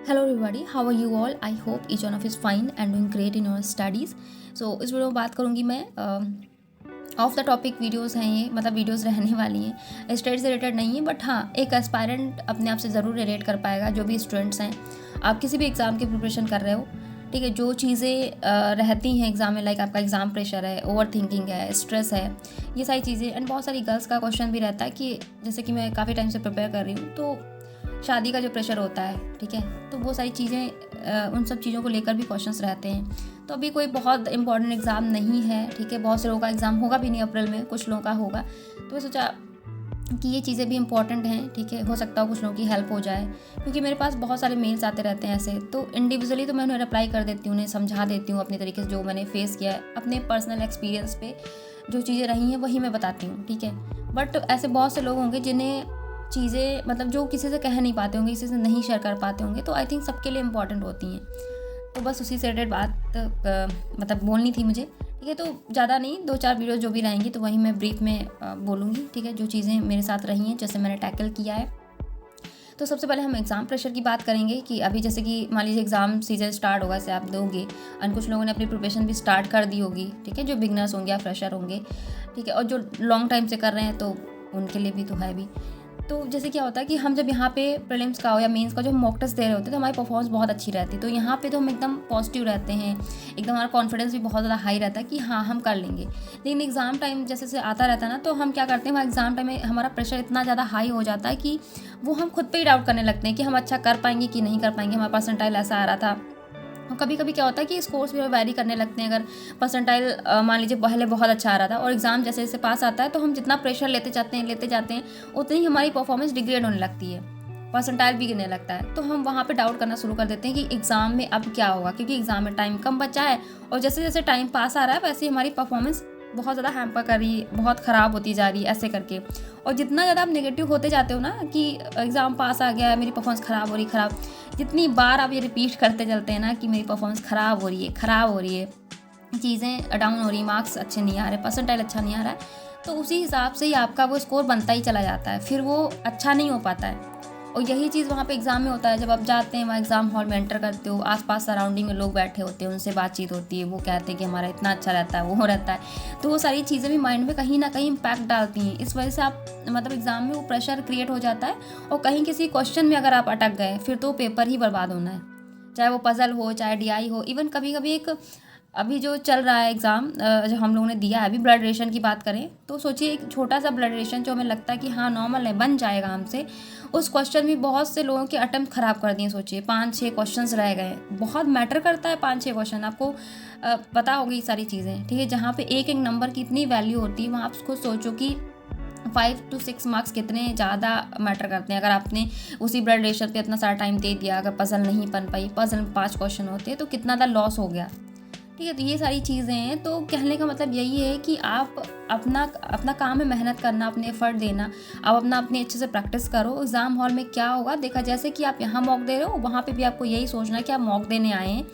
Hello everybody, how are you all? I hope each one of you is fine and doing great in your studies. So इस video में बात करूँगी मैं of the topic videos हैं ये, मतलब videos रहने वाली हैं, स्टडी से रिलेटेड नहीं है, बट हाँ एक एस्पायरेंट अपने आप से ज़रूर रिलेट कर पाएगा। जो भी स्टूडेंट्स हैं, आप किसी भी एग्ज़ाम की प्रिपरेशन कर रहे हो, ठीक है, जो चीज़ें रहती हैं एग्ज़ाम में, लाइक आपका एग्ज़ाम प्रेशर है, ओवर थिंकिंग है, स्ट्रेस है, ये सारी चीज़ें। एंड बहुत सारी गर्ल्स का क्वेश्चन भी रहता है कि जैसे कि मैं काफ़ी टाइम से प्रिपेयर कर रही हूँ, तो शादी का जो प्रेशर होता है, ठीक है, तो वो सारी चीज़ें, उन सब चीज़ों को लेकर भी क्वेश्चंस रहते हैं। तो अभी कोई बहुत इंपॉर्टेंट एग्ज़ाम नहीं है, ठीक है, बहुत से लोगों का एग्ज़ाम होगा भी नहीं अप्रैल में, कुछ लोगों का होगा, तो मैं सोचा कि ये चीज़ें भी इंपॉर्टेंट हैं, ठीक है, हो सकता हो कुछ लोगों की हेल्प हो जाए, क्योंकि मेरे पास बहुत सारे मेल्स आते रहते हैं ऐसे। तो इंडिविजुअली तो मैं उन्हें रिप्लाई कर देती हूँ, उन्हें समझा देती हूँ अपने तरीके से, जो मैंने फेस किया है अपने पर्सनल एक्सपीरियंस पे, जो चीज़ें रही हैं वही मैं बताती हूँ, ठीक है। बट ऐसे बहुत से लोग होंगे जिन्हें चीज़ें, मतलब जो किसी से कह नहीं पाते होंगे, किसी से नहीं शेयर कर पाते होंगे, तो आई थिंक सबके लिए इम्पॉर्टेंट होती हैं। तो बस उसी से रिलेटेड बात मतलब बोलनी थी मुझे, ठीक है। तो ज़्यादा नहीं, 2-4 वीडियो जो भी रहेंगी तो वही मैं ब्रीफ में बोलूँगी, ठीक है, जो चीज़ें मेरे साथ रही हैं, जैसे मैंने टैकल किया है। तो सबसे पहले हम एग्ज़ाम प्रेशर की बात करेंगे कि अभी जैसे कि मान लीजिए एग्ज़ाम सीजन स्टार्ट होगा, जैसे आप दोगे, और कुछ लोगों ने अपनी प्रिपरेशन भी स्टार्ट कर दी होगी, ठीक है, जो बिगनर्स होंगे या फ्रेशर होंगे, ठीक है, और जो लॉन्ग टाइम से कर रहे हैं तो उनके लिए भी तो है भी। तो जैसे क्या होता है कि हम जब यहाँ पे प्रीलिम्स का हो या मेंस का जो मॉक टेस्ट दे रहे होते हैं, तो हमारी परफॉर्मेंस बहुत अच्छी रहती है। तो यहाँ पे तो हम एकदम पॉजिटिव रहते हैं, एकदम हमारा कॉन्फिडेंस भी बहुत ज़्यादा हाई रहता है कि हाँ हम कर लेंगे। लेकिन एग्ज़ाम टाइम जैसे जैसे आता रहता है ना, तो हम क्या करते हैं, वहाँ एग्ज़ाम टाइम में हमारा प्रेशर इतना ज़्यादा हाई हो जाता है कि वो हम खुद पे ही डाउट करने लगते हैं कि हम अच्छा कर पाएंगे कि नहीं कर पाएंगे। हमारा परसेंटाइल ऐसा आ रहा था, और कभी कभी क्या होता है कि स्कोर्स भी वैरी करने लगते हैं। अगर परसेंटाइल मान लीजिए पहले बहुत अच्छा आ रहा था, और एग्ज़ाम जैसे जैसे पास आता है, तो हम जितना प्रेशर लेते जाते हैं उतनी ही हमारी परफॉर्मेंस डिग्रेड होने लगती है, परसेंटाइल भी गिरने लगता है। तो हम वहाँ पे डाउट करना शुरू कर देते हैं कि एग्ज़ाम में अब क्या होगा, क्योंकि एग्ज़ाम में टाइम कम बचा है, और जैसे जैसे टाइम पास आ रहा है वैसे ही हमारी परफॉर्मेंस बहुत ज़्यादा हैम्पर कर रही है, बहुत ख़राब होती जा रही है, ऐसे करके। और जितना ज़्यादा आप नेगेटिव होते जाते हो ना कि एग्ज़ाम पास आ गया है, मेरी परफॉर्मेंस ख़राब हो रही, ख़राब, जितनी बार आप ये रिपीट करते चलते हैं ना कि मेरी परफॉर्मेंस ख़राब हो रही है, ख़राब हो रही है, चीज़ें डाउन हो रही, मार्क्स अच्छे नहीं आ रहे, परसेंटाइल अच्छा नहीं आ रहा है, तो उसी हिसाब से ही आपका वो स्कोर बनता ही चला जाता है, फिर वो अच्छा नहीं हो पाता है। और यही चीज़ वहाँ पे एग्ज़ाम में होता है। जब आप जाते हैं वहाँ एग्ज़ाम हॉल में एंटर करते हो, आसपास सराउंडिंग में लोग बैठे होते हैं, उनसे बातचीत होती है, वो कहते हैं कि हमारा इतना अच्छा रहता है, वो रहता है, तो वो सारी चीज़ें भी माइंड में कहीं ना कहीं इम्पैक्ट डालती हैं। इस वजह से आप, मतलब एग्ज़ाम में वो प्रेशर क्रिएट हो जाता है, और कहीं किसी क्वेश्चन में अगर आप अटक गए, फिर तो पेपर ही बर्बाद होना है, चाहे वो पजल हो, चाहे डीआई हो। इवन कभी कभी एक अभी जो चल रहा है एग्ज़ाम, जो हम लोगों ने दिया है अभी, ब्लड रिलेशन की बात करें, तो सोचिए एक छोटा सा ब्लड रिलेशन जो हमें लगता है कि हाँ नॉर्मल है, बन जाएगा हमसे, उस क्वेश्चन में बहुत से लोगों के अटेम्प्ट ख़राब कर दिए। सोचिए 5-6 क्वेश्चंस रह गए, बहुत मैटर करता है 5-6 क्वेश्चन, आपको पता होगी ये सारी चीज़ें, ठीक है। जहाँ पे एक एक नंबर की इतनी वैल्यू होती है, वहाँ आप उसको सोचो कि 5 to 6 मार्क्स कितने ज़्यादा मैटर करते हैं। अगर आपने उसी ब्लड रिलेशन पे इतना सारा टाइम दे दिया, अगर पजल नहीं बन पाई, पजल में 5 क्वेश्चन होते हैं, तो कितना ज़्यादा लॉस हो गया, ठीक है। तो ये सारी चीज़ें हैं। तो कहने का मतलब यही है कि आप अपना काम में मेहनत करना, अपने एफर्ट देना, आप अपनी अच्छे से प्रैक्टिस करो। एग्ज़ाम हॉल में क्या होगा देखा, जैसे कि आप यहाँ मॉक दे रहे हो, वहाँ पे भी आपको यही सोचना है कि आप मॉक देने आए हैं,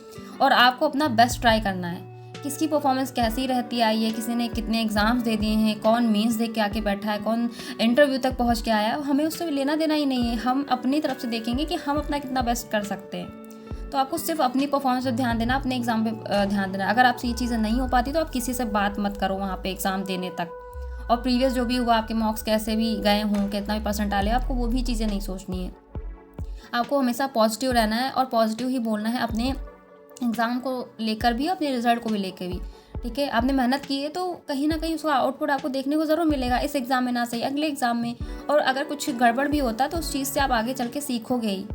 और आपको अपना बेस्ट ट्राई करना है। किसकी परफॉर्मेंस कैसी रहती आई है, किसी ने कितने एग्ज़ाम्स दे दिए हैं, कौन मेंस दे के आके बैठा है, कौन इंटरव्यू तक पहुँच के आया है, हमें उससे लेना देना ही नहीं है। हम अपनी तरफ से देखेंगे कि हम अपना कितना बेस्ट कर सकते हैं। तो आपको सिर्फ अपनी परफॉर्मेंस पे ध्यान देना, अपने एग्ज़ाम पे ध्यान देना। अगर आपसे ये चीज़ें नहीं हो पाती, तो आप किसी से बात मत करो वहाँ पे एग्ज़ाम देने तक। और प्रीवियस जो भी हुआ, आपके मार्क्स कैसे भी गए हों, कितना भी परसेंटाइल है, आपको वो भी चीज़ें नहीं सोचनी है। आपको हमेशा पॉजिटिव रहना है, और पॉजिटिव ही बोलना है, अपने एग्ज़ाम को लेकर भी, अपने रिजल्ट को भी लेकर भी, ठीक है। आपने मेहनत की है, तो कहीं ना कहीं उसका आउटपुट आपको देखने को ज़रूर मिलेगा, इस एग्ज़ाम में ना सही, अगले एग्ज़ाम में। और अगर कुछ गड़बड़ भी होता है, तो उस चीज़ से आप आगे चल के सीखोगे ही,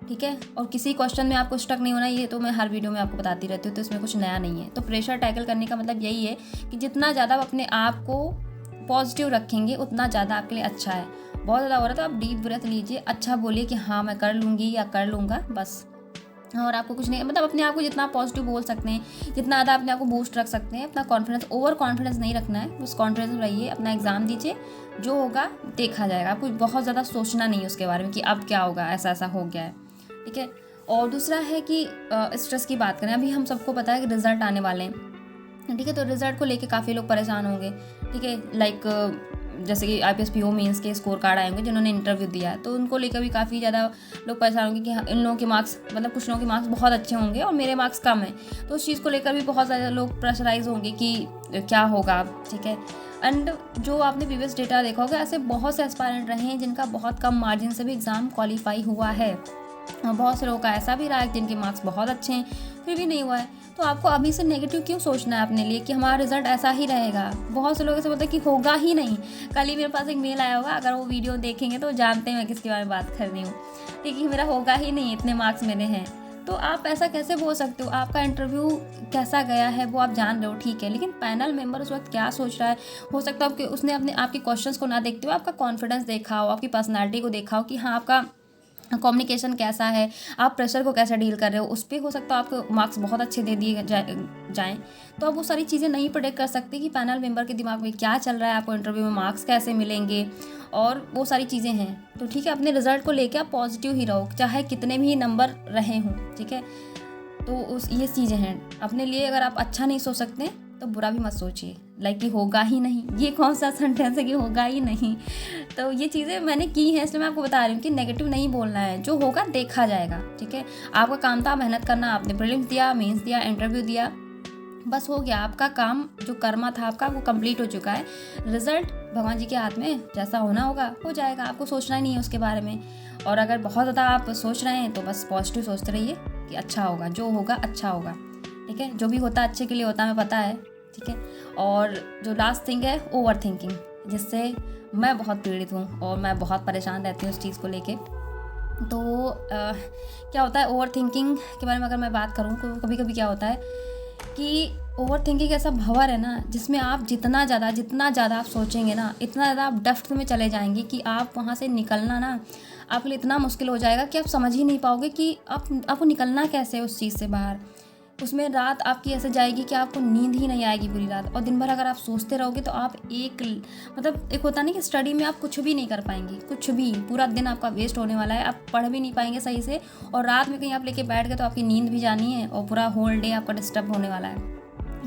ठीक है। और किसी क्वेश्चन में आपको स्टक नहीं होना, ये तो मैं हर वीडियो में आपको बताती रहती हूँ, तो इसमें कुछ नया नहीं है। तो प्रेशर टैकल करने का मतलब यही है कि जितना ज़्यादा आप अपने आप को पॉजिटिव रखेंगे, उतना ज़्यादा आपके लिए अच्छा है। बहुत ज़्यादा हो रहा है तो आप डीप ब्रेथ लीजिए, अच्छा बोलिए कि हाँ मैं कर लूँगी या कर लूँगा, बस। और आपको कुछ नहीं, मतलब अपने आप को जितना पॉजिटिव बोल सकते हैं, जितना ज़्यादा अपने आप को बूस्ट रख सकते हैं, अपना कॉन्फिडेंस, ओवर कॉन्फिडेंस नहीं रखना है, बस कॉन्फिडेंस रहिए, अपना एग्ज़ाम दीजिए, जो होगा देखा जाएगा। आपको बहुत ज़्यादा सोचना नहीं है उसके बारे में कि अब क्या होगा, ऐसा ऐसा हो गया है, ठीक है। और दूसरा है कि स्ट्रेस की बात करें, अभी हम सबको पता है कि रिजल्ट आने वाले हैं, ठीक है। तो रिजल्ट को लेके काफ़ी लोग परेशान होंगे, ठीक है। लाइक जैसे कि IPS PO मेंस के स्कोर कार्ड आए होंगे जिन्होंने इंटरव्यू दिया है, तो उनको लेकर भी काफ़ी ज़्यादा लोग परेशान होंगे कि हाँ, इन लोगों के मार्क्स मतलब कुछ लोगों के मार्क्स बहुत अच्छे होंगे और मेरे मार्क्स कम हैं, तो उस चीज़ को लेकर भी बहुत ज़्यादा लोग प्रेशराइज होंगे कि क्या होगा, ठीक है। एंड जो आपने प्रीवियस डेटा देखा होगा, ऐसे बहुत से एस्पायरेंट रहे हैं जिनका बहुत कम मार्जिन से भी एग्ज़ाम क्वालिफाई हुआ है, और बहुत से लोगों का ऐसा भी रहा है जिनके मार्क्स बहुत अच्छे हैं फिर भी नहीं हुआ है। तो आपको अभी से नेगेटिव क्यों सोचना है अपने लिए कि हमारा रिजल्ट ऐसा ही रहेगा। बहुत से लोग ऐसे बोलते हैं कि होगा ही नहीं। कल ही मेरे पास एक मेल आया होगा, अगर वो वीडियो देखेंगे तो जानते हैं मैं किसके बारे में बात कर रही हूँ, ठीक है, मेरा होगा ही नहीं, इतने मार्क्स मेरे हैं। तो आप ऐसा कैसे बोल सकते हो? आपका इंटरव्यू कैसा गया है वो आप जान रहे हो, ठीक है, लेकिन पैनल मेंबर उस वक्त क्या सोच रहा है, हो सकता है कि उसने अपने आपके क्वेश्चंस को ना देखते हुए आपका कॉन्फिडेंस देखा हो, आपकी पर्सनैलिटी को देखा हो कि हाँ आपका कम्युनिकेशन कैसा है, आप प्रेशर को कैसे डील कर रहे हो, उस पर हो सकता है आपको मार्क्स बहुत अच्छे दे दिए जाएँ। तो आप वो सारी चीज़ें नहीं प्रेडिक्ट कर सकते कि पैनल मेंबर के दिमाग में क्या चल रहा है, आपको इंटरव्यू में मार्क्स कैसे मिलेंगे और वो सारी चीज़ें हैं। तो ठीक है, अपने रिजल्ट को लेकर आप पॉजिटिव ही रहो, चाहे कितने भी नंबर रहे हों, ठीक है। तो ये चीज़ें हैं अपने लिए। अगर आप अच्छा नहीं सोच सकते तो बुरा भी मत सोचिए, लाइक कि होगा ही नहीं, ये कौन सा सेंटेंस है कि होगा ही नहीं। तो ये चीज़ें मैंने की हैं, इसलिए मैं आपको बता रही हूँ कि नेगेटिव नहीं बोलना है, जो होगा देखा जाएगा, ठीक है। आपका काम था मेहनत करना, आपने प्रीलिम्स दिया, मेंस दिया, इंटरव्यू दिया, बस हो गया, आपका काम जो कर्मा था आपका वो कंप्लीट हो चुका है। रिजल्ट भगवान जी के हाथ में, जैसा होना होगा हो जाएगा, आपको सोचना ही नहीं है उसके बारे में। और अगर बहुत ज़्यादा आप सोच रहे हैं तो बस पॉजिटिव सोचते रहिए कि अच्छा होगा, जो होगा अच्छा होगा, ठीक है। जो भी होता अच्छे के लिए होता है, हमें पता है, ठीक है। और जो लास्ट थिंग है ओवर थिंकिंग, जिससे मैं बहुत पीड़ित हूँ और मैं बहुत परेशान रहती हूँ उस चीज़ को लेके। तो क्या होता है ओवर थिंकिंग के बारे में अगर मैं बात करूँ तो कभी कभी क्या होता है कि ओवर थिंकिंग ऐसा भंवर है ना, जिसमें आप जितना ज़्यादा आप सोचेंगे ना, इतना ज़्यादा आप डेप्थ में चले जाएंगे कि आप वहाँ से निकलना ना आपके लिए इतना मुश्किल हो जाएगा कि आप समझ ही नहीं पाओगे कि आपको निकलना कैसे है उस चीज़ से बाहर। उसमें रात आपकी ऐसे जाएगी कि आपको नींद ही नहीं आएगी पूरी रात, और दिन भर अगर आप सोचते रहोगे तो आप एक होता नहीं कि स्टडी में आप कुछ भी नहीं कर पाएंगे, कुछ भी, पूरा दिन आपका वेस्ट होने वाला है, आप पढ़ भी नहीं पाएंगे सही से, और रात में कहीं आप लेके बैठ गए तो आपकी नींद भी जानी है और पूरा होल डे आपका डिस्टर्ब होने वाला है।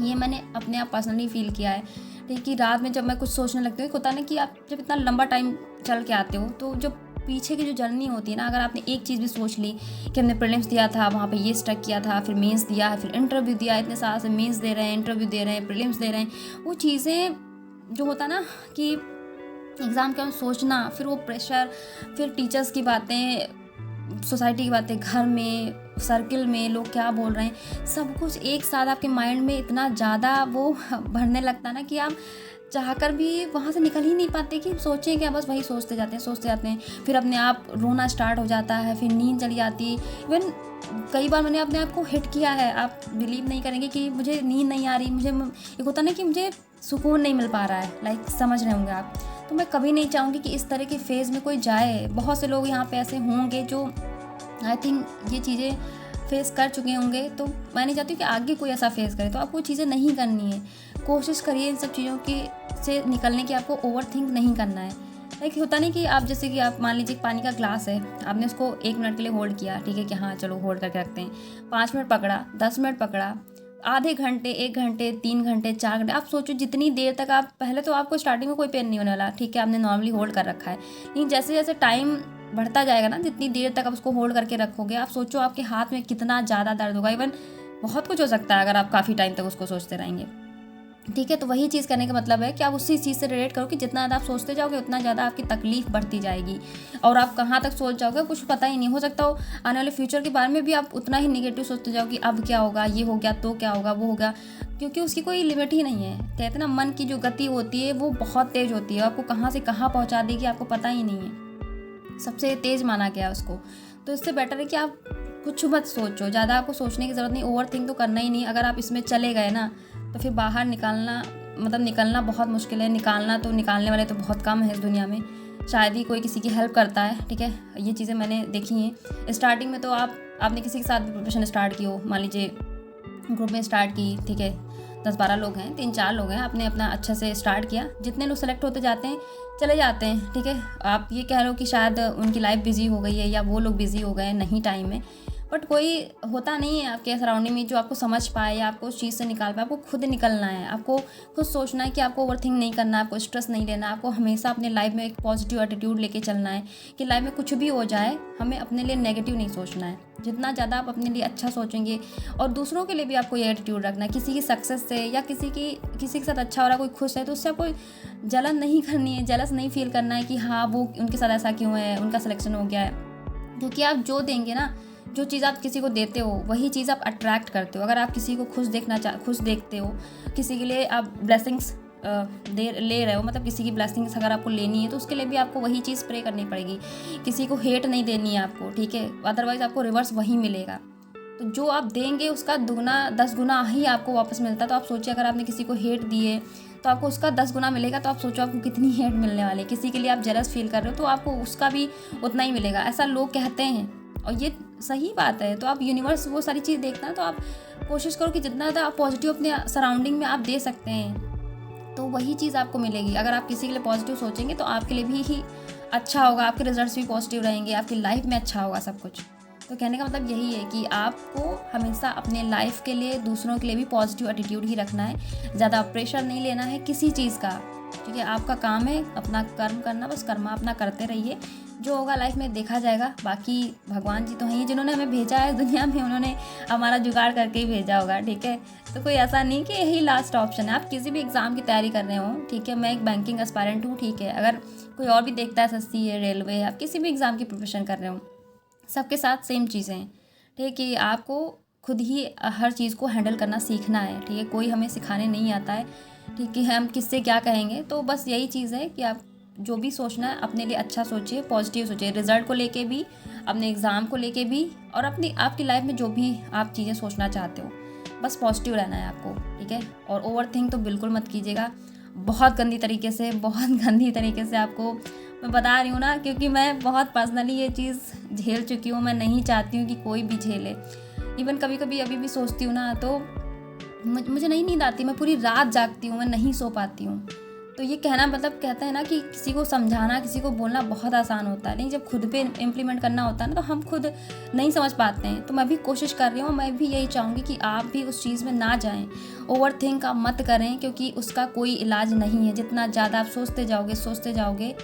ये मैंने अपने आप पर्सनली फील किया है, ठीक, कि रात में जब मैं कुछ सोचने लगती हूँ, होता ना कि आप जब इतना लंबा टाइम चल के आते हो तो जो पीछे की जो जर्नी होती है ना, अगर आपने एक चीज़ भी सोच ली कि हमने प्रीलिम्स दिया था, वहाँ पे ये स्टक किया था, फिर मेंस दिया है, फिर इंटरव्यू दिया, इतने साल से मेंस दे रहे हैं, इंटरव्यू दे रहे हैं, प्रीलिम्स दे रहे हैं, वो चीज़ें जो होता ना कि एग्ज़ाम के हम सोचना, फिर वो प्रेशर, फिर टीचर्स की बातें, सोसाइटी की बातें, घर में, सर्किल में लोग क्या बोल रहे हैं, सब कुछ एक साथ आपके माइंड में इतना ज़्यादा वो भरने लगता है ना कि आप चाहकर भी वहाँ से निकल ही नहीं पाते कि सोचें क्या, बस वही सोचते जाते हैं। फिर अपने आप रोना स्टार्ट हो जाता है, फिर नींद चली जाती है। इवन कई बार मैंने अपने आप को हिट किया है, आप बिलीव नहीं करेंगे कि मुझे नींद नहीं आ रही, मुझे एक होता ना कि मुझे सुकून नहीं मिल पा रहा है, लाइक समझ रहे होंगे आप। तो मैं कभी नहीं चाहूँगी कि इस तरह के फेज़ में कोई जाए। बहुत से लोग यहाँ पे ऐसे होंगे जो आई थिंक ये चीज़ें फेस कर चुके होंगे, तो मैं नहीं चाहती कि आगे कोई ऐसा फेस करे। तो आपको चीज़ें नहीं करनी है, कोशिश करिए इन सब चीज़ों की से निकलने की, आपको ओवर थिंक नहीं करना है। लाइक होता नहीं कि आप जैसे कि आप मान लीजिए पानी का ग्लास है, आपने उसको 1 मिनट के लिए होल्ड किया, ठीक है कि हाँ चलो होल्ड करके रखते हैं, 5 मिनट पकड़ा, 10 मिनट पकड़ा, आधे घंटे, 1 घंटे, 3 घंटे, 4 घंटे, आप सोचो जितनी देर तक आप, पहले तो आपको स्टार्टिंग में कोई पेन नहीं होने वाला, ठीक है, आपने नॉर्मली होल्ड कर रखा है, लेकिन जैसे जैसे टाइम बढ़ता जाएगा ना, जितनी देर तक आप उसको होल्ड करके रखोगे, आप सोचो आपके हाथ में कितना ज़्यादा दर्द होगा। इवन बहुत कुछ हो सकता है अगर आप काफ़ी टाइम तक उसको सोचते रहेंगे, ठीक है। तो वही चीज़ करने का मतलब है कि आप उसी चीज़ से रिलेट करो कि जितना ज़्यादा आप सोचते जाओगे उतना ज़्यादा आपकी तकलीफ बढ़ती जाएगी, और आप कहाँ तक सोच जाओगे कुछ पता ही नहीं। हो सकता हो आने वाले फ्यूचर के बारे में भी आप उतना ही निगेटिव सोचते जाओ कि अब क्या होगा, ये हो गया तो क्या होगा, वो होगा, क्योंकि उसकी कोई लिमिट ही नहीं है। कहते हैं ना, मन की जो गति होती है वो बहुत तेज़ होती है, आपको कहाँ से कहाँ पहुँचा देगी आपको पता ही नहीं है, सबसे तेज़ माना गया उसको। तो इससे बेटर है कि आप कुछ मत सोचो, ज़्यादा आपको सोचने की ज़रूरत नहीं, ओवर थिंक तो करना ही नहीं। अगर आप इसमें चले गए ना तो फिर बाहर निकलना बहुत मुश्किल है। निकालने वाले तो बहुत कम है इस दुनिया में, शायद ही कोई किसी की हेल्प करता है, ठीक है। ये चीज़ें मैंने देखी हैं। स्टार्टिंग में तो आपने किसी के साथ प्रिपरेशन स्टार्ट की हो, मान लीजिए ग्रुप में स्टार्ट की, ठीक है, 10-12 लोग हैं, 3-4 लोग हैं, आपने अपना अच्छे से स्टार्ट किया, जितने लोग सेलेक्ट होते जाते हैं चले जाते हैं, ठीक है। आप ये कह रहे हो कि शायद उनकी लाइफ बिजी हो गई है या वो लोग बिजी हो गए हैं, नहीं टाइम में, बट कोई होता नहीं है आपके सराउंडिंग में जो आपको समझ पाए या आपको उस चीज़ से निकाल पाए। आपको खुद निकलना है, आपको खुद सोचना है कि आपको ओवरथिंक नहीं करना है, आपको स्ट्रेस नहीं लेना, आपको हमेशा अपने लाइफ में एक पॉजिटिव एटीट्यूड लेके चलना है कि लाइफ में कुछ भी हो जाए हमें अपने लिए नेगेटिव नहीं सोचना है। जितना ज़्यादा आप अपने लिए अच्छा सोचेंगे और दूसरों के लिए भी आपको ये एटीट्यूड रखना है, किसी की सक्सेस से या किसी के साथ अच्छा हो रहा है, कोई खुश है तो उससे आपको जलन नहीं करनी है, जेलस नहीं फील करना है कि हाँ वो उनके साथ ऐसा क्यों है, उनका सिलेक्शन हो गया है। क्योंकि आप जो देंगे ना, जो चीज़ आप किसी को देते हो वही चीज़ आप अट्रैक्ट करते हो। अगर आप किसी को खुश देखते हो, किसी के लिए आप ब्लेसिंग्स ले रहे हो, मतलब किसी की ब्लेसिंग्स अगर आपको लेनी है तो उसके लिए भी आपको वही चीज़ प्रे करनी पड़ेगी। किसी को हेट नहीं देनी है आपको, ठीक है, अदरवाइज़ आपको रिवर्स वही मिलेगा। तो जो आप देंगे उसका दुगना 10 गुना ही आपको वापस मिलता है। तो आप सोचिए अगर आपने किसी को हेट दिए तो आपको उसका 10 गुना मिलेगा। तो आप सोचो आपको कितनी हेट मिलने वाली है। किसी के लिए आप जेलस फील कर रहे हो तो आपको उसका भी उतना ही मिलेगा, ऐसा लोग कहते हैं और ये सही बात है। तो आप यूनिवर्स वो सारी चीज़ देखना है तो आप कोशिश करो कि जितना ज़्यादा आप पॉजिटिव अपने सराउंडिंग में आप दे सकते हैं तो वही चीज़ आपको मिलेगी। अगर आप किसी के लिए पॉजिटिव सोचेंगे तो आपके लिए भी ही अच्छा होगा, आपके रिजल्ट्स भी पॉजिटिव रहेंगे, आपकी लाइफ में अच्छा होगा सब कुछ। तो कहने का मतलब यही है कि आपको हमेशा अपने लाइफ के लिए, दूसरों के लिए भी पॉजिटिव एटीट्यूड ही रखना है। ज़्यादा प्रेशर नहीं लेना है किसी चीज़ का, ठीक है। आपका काम है अपना कर्म करना, बस कर्म अपना करते रहिए, जो होगा लाइफ में देखा जाएगा। बाकी भगवान जी तो हैं जिन्होंने हमें भेजा है दुनिया में, उन्होंने हमारा जुगाड़ करके ही भेजा होगा, ठीक है। तो कोई ऐसा नहीं कि यही लास्ट ऑप्शन है। आप किसी भी एग्ज़ाम की तैयारी कर रहे हो, ठीक है, मैं एक बैंकिंग एस्पायरेंट हूँ, ठीक है। अगर कोई और भी देखता है, एसएससी है, रेलवे है, आप किसी भी एग्ज़ाम की प्रिपरेशन कर रहे हो, सबके साथ सेम चीज़ें हैं, ठीक है, कि आपको खुद ही हर चीज़ को हैंडल करना सीखना है, ठीक है। कोई हमें सिखाने नहीं आता है, ठीक है, हम किससे क्या कहेंगे। तो बस यही चीज़ है कि आप जो भी सोचना है अपने लिए अच्छा सोचिए, पॉजिटिव सोचिए, रिजल्ट को लेके भी, अपने एग्ज़ाम को लेके भी, और आपकी लाइफ में जो भी आप चीज़ें सोचना चाहते हो बस पॉजिटिव रहना है आपको, ठीक है। और ओवरथिंक तो बिल्कुल मत कीजिएगा, बहुत गंदी तरीके से आपको मैं बता रही हूँ ना, क्योंकि मैं बहुत पर्सनली ये चीज़ झेल चुकी हूँ। मैं नहीं चाहती हूँ कि कोई भी झेले। इवन कभी कभी अभी भी सोचती हूँ ना तो मुझे नहीं नींद आती, मैं पूरी रात जागती हूँ, मैं नहीं सो पाती हूँ। तो ये कहना मतलब कहते हैं ना कि किसी को समझाना, किसी को बोलना बहुत आसान होता है, लेकिन जब खुद पे इम्प्लीमेंट करना होता है ना तो हम खुद नहीं समझ पाते हैं। तो मैं भी कोशिश कर रही हूँ, मैं भी यही चाहूँगी कि आप भी उस चीज़ में ना जाएं, ओवरथिंक आप मत करें, क्योंकि उसका कोई इलाज नहीं है। जितना ज़्यादा आप सोचते जाओगे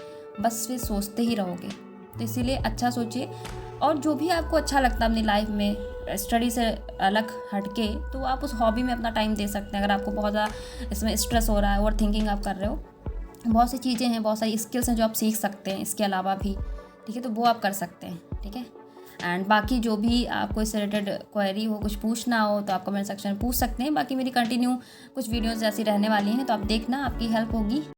बस फिर सोचते ही रहोगे। तो इसीलिए अच्छा सोचिए, और जो भी आपको अच्छा लगता है अपनी लाइफ में, स्टडी से अलग हटके, तो आप उस हॉबी में अपना टाइम दे सकते हैं। अगर आपको बहुत ज़्यादा इसमें स्ट्रेस हो रहा है, ओवर थिंकिंग आप कर रहे हो, बहुत सी चीज़ें हैं, बहुत सारी स्किल्स हैं जो आप सीख सकते हैं इसके अलावा भी, ठीक है। तो वो आप कर सकते हैं, ठीक है। एंड बाकी जो भी आपको इससे रिलेटेड क्वेरी हो, कुछ पूछना हो तो आप कमेंट सेक्शन में पूछ सकते हैं। बाकी मेरी कंटिन्यू कुछ वीडियोज़ ऐसी रहने वाली हैं तो आप देखना, आपकी हेल्प होगी।